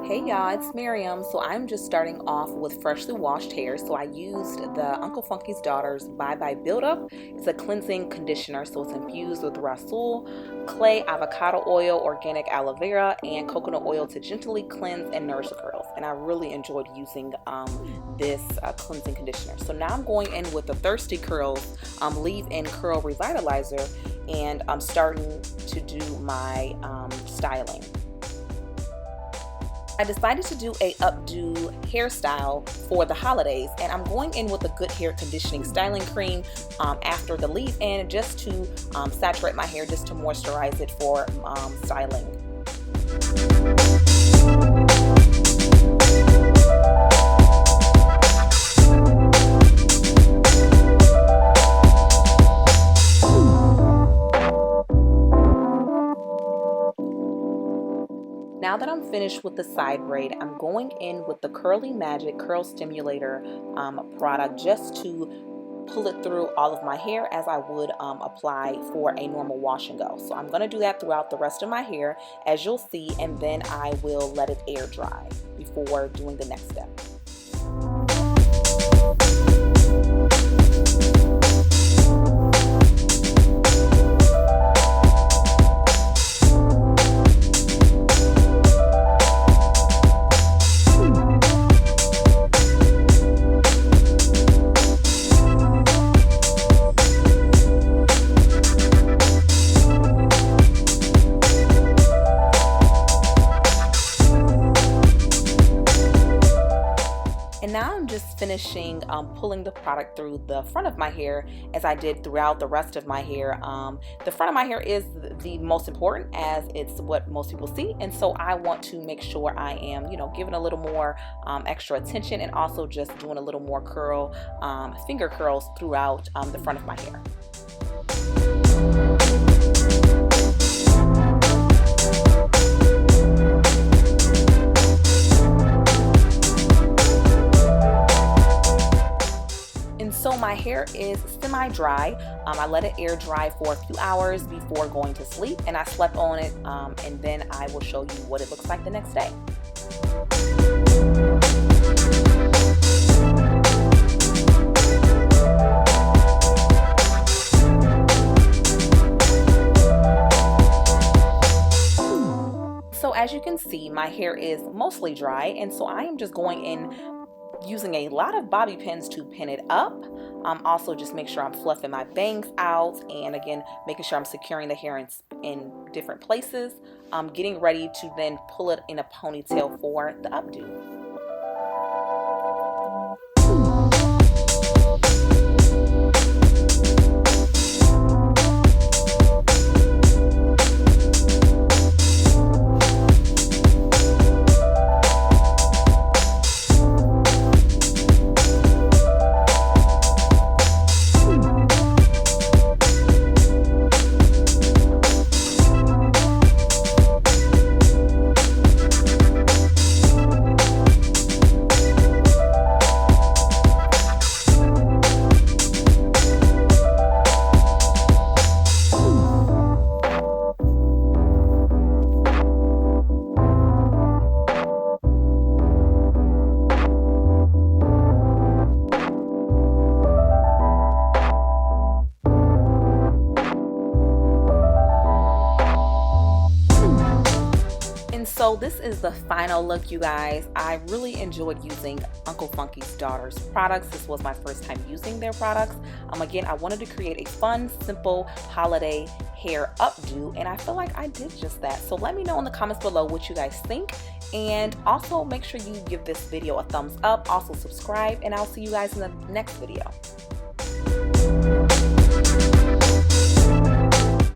Hey y'all, it's Miriam. So I'm just starting off with freshly washed hair. So I used the Uncle Funky's Daughter's Bye Buildup. It's a cleansing conditioner, so it's infused with rasul, clay, avocado oil, organic aloe vera, and coconut oil to gently cleanse and nourish the curls. And I really enjoyed using this cleansing conditioner. So now I'm going in with the Thirsty Curls leave-in curl revitalizer, and I'm starting to do my styling. I decided to do a updo hairstyle for the holidays, and I'm going in with a good hair conditioning styling cream after the leave-in, just to saturate my hair, just to moisturize it for styling. Now that I'm finished with the side braid, I'm going in with the Curly Magic Curl Stimulator product, just to pull it through all of my hair as I would apply for a normal wash and go. So I'm going to do that throughout the rest of my hair, as you'll see, and then I will let it air dry before doing the next step. And now I'm just finishing pulling the product through the front of my hair, as I did throughout the rest of my hair. The front of my hair is the most important, as it's what most people see, and so I want to make sure I am, giving a little more extra attention, and also just doing a little more curl, finger curls throughout the front of my hair. So my hair is semi-dry. I let it air dry for a few hours before going to sleep, and I slept on it, and then I will show you what it looks like the next day. So as you can see, my hair is mostly dry, and so I am just going in using a lot of bobby pins to pin it up. Also just make sure I'm fluffing my bangs out, and again making sure I'm securing the hair in different places. Getting ready to then pull it in a ponytail for the updo. So this is the final look, you guys. I really enjoyed using Uncle Funky's Daughter's products. This was my first time using their products. Again, I wanted to create a fun, simple holiday hair updo, and I feel like I did just that. So let me know in the comments below what you guys think, and also make sure you give this video a thumbs up. Also subscribe, and I'll see you guys in the next video.